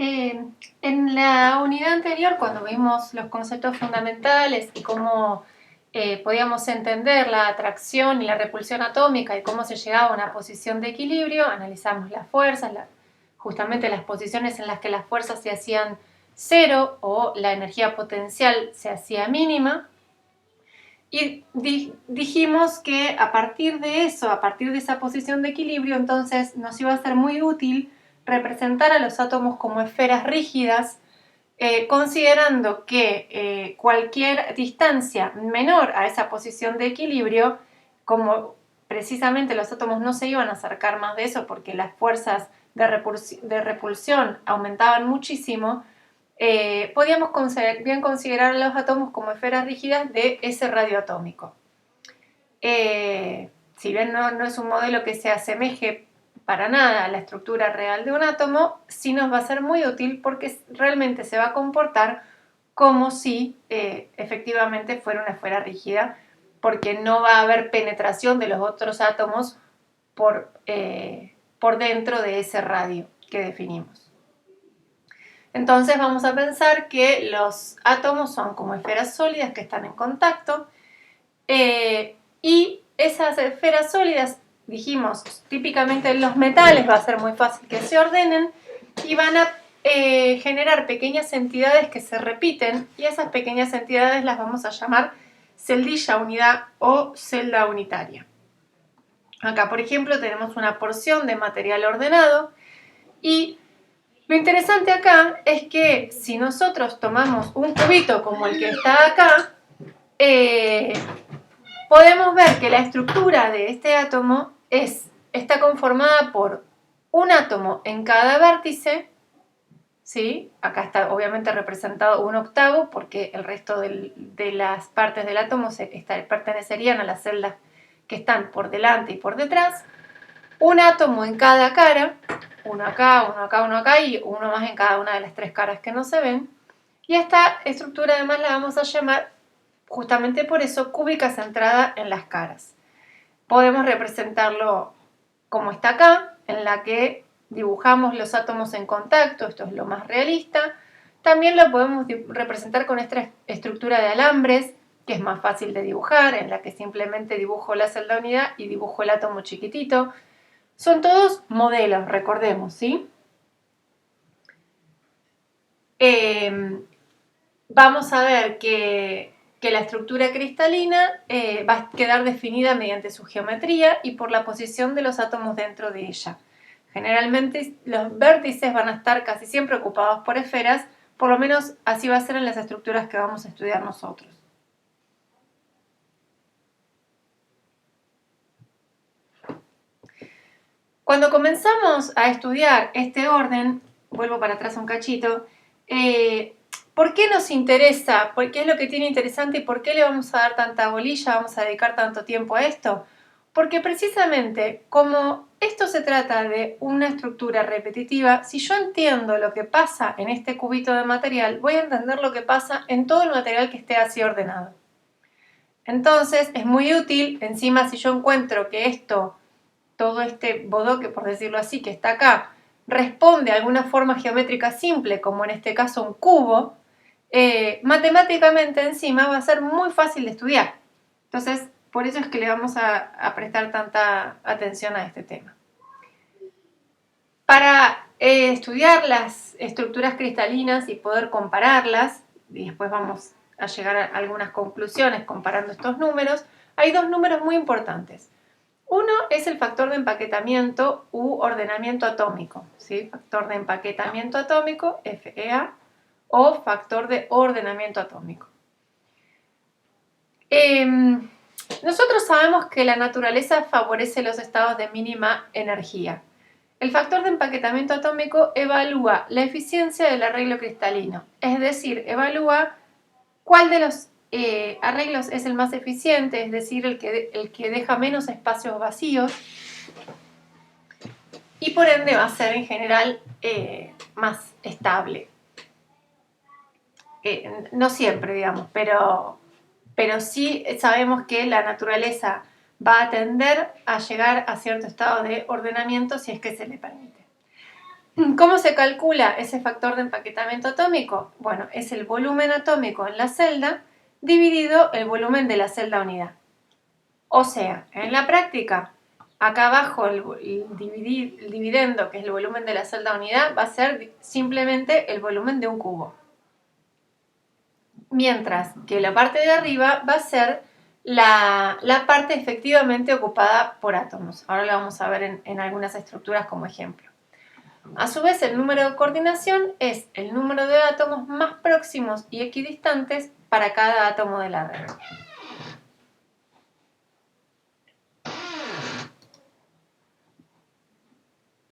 Eh, en la unidad anterior, cuando vimos los conceptos fundamentales y cómo podíamos entender la atracción y la repulsión atómica y cómo se llegaba a una posición de equilibrio, analizamos las fuerzas, justamente las posiciones en las que las fuerzas se hacían cero o la energía potencial se hacía mínima. Y dijimos que a partir de eso, a partir de esa posición de equilibrio, entonces nos iba a ser muy útil representar a los átomos como esferas rígidas, considerando que cualquier distancia menor a esa posición de equilibrio, como precisamente los átomos no se iban a acercar más de eso porque las fuerzas de repulsión aumentaban muchísimo, podíamos bien considerar a los átomos como esferas rígidas de ese radio atómico. Si bien no es un modelo que se asemeje para nada a la estructura real de un átomo, sí nos va a ser muy útil porque realmente se va a comportar como si efectivamente fuera una esfera rígida, porque no va a haber penetración de los otros átomos por dentro de ese radio que definimos. Entonces vamos a pensar que los átomos son como esferas sólidas que están en contacto y esas esferas sólidas, dijimos, típicamente en los metales va a ser muy fácil que se ordenen y van a generar pequeñas entidades que se repiten y esas pequeñas entidades las vamos a llamar celdilla unidad o celda unitaria. Acá, por ejemplo, tenemos una porción de material ordenado y lo interesante acá es que si nosotros tomamos un cubito como el que está acá, podemos ver que la estructura de este átomo está conformada por un átomo en cada vértice, ¿sí? Acá está obviamente representado 1/8 porque el resto de las partes del átomo pertenecerían a las celdas que están por delante y por detrás. Un átomo en cada cara, uno acá, uno acá, uno acá y uno más en cada una de las tres caras que no se ven. Y esta estructura además la vamos a llamar, justamente por eso, cúbica centrada en las caras. Podemos representarlo como está acá, en la que dibujamos los átomos en contacto, esto es lo más realista. También lo podemos representar con esta estructura de alambres, que es más fácil de dibujar, en la que simplemente dibujo la celda unidad y dibujo el átomo chiquitito. Son todos modelos, recordemos, ¿sí? Vamos a ver que la estructura cristalina va a quedar definida mediante su geometría y por la posición de los átomos dentro de ella. Generalmente los vértices van a estar casi siempre ocupados por esferas, por lo menos así va a ser en las estructuras que vamos a estudiar nosotros. Cuando comenzamos a estudiar este orden, vuelvo para atrás un cachito, ¿por qué nos interesa? ¿Por qué es lo que tiene interesante y por qué le vamos a dar tanta bolilla, vamos a dedicar tanto tiempo a esto? Porque precisamente como esto se trata de una estructura repetitiva, si yo entiendo lo que pasa en este cubito de material, voy a entender lo que pasa en todo el material que esté así ordenado. Entonces es muy útil, encima si yo encuentro que todo este bodoque, por decirlo así, que está acá, responde a alguna forma geométrica simple, como en este caso un cubo, matemáticamente encima va a ser muy fácil de estudiar. Entonces, por eso es que le vamos a prestar tanta atención a este tema. Para estudiar las estructuras cristalinas y poder compararlas, y después vamos a llegar a algunas conclusiones comparando estos números, hay dos números muy importantes. Uno es el factor de empaquetamiento u ordenamiento atómico, ¿sí? Factor de empaquetamiento atómico, FeA, o factor de ordenamiento atómico. Nosotros sabemos que la naturaleza favorece los estados de mínima energía. El factor de empaquetamiento atómico evalúa la eficiencia del arreglo cristalino, es decir, evalúa cuál de los arreglos es el más eficiente, es decir, el que deja menos espacios vacíos y por ende va a ser en general más estable. No siempre, digamos, pero sí sabemos que la naturaleza va a tender a llegar a cierto estado de ordenamiento si es que se le permite. ¿Cómo se calcula ese factor de empaquetamiento atómico? Bueno, es el volumen atómico en la celda dividido el volumen de la celda unidad. O sea, en la práctica, acá abajo el dividendo, que es el volumen de la celda unidad, va a ser simplemente el volumen de un cubo. Mientras que la parte de arriba va a ser la parte efectivamente ocupada por átomos. Ahora lo vamos a ver en algunas estructuras como ejemplo. A su vez, el número de coordinación es el número de átomos más próximos y equidistantes para cada átomo de la red.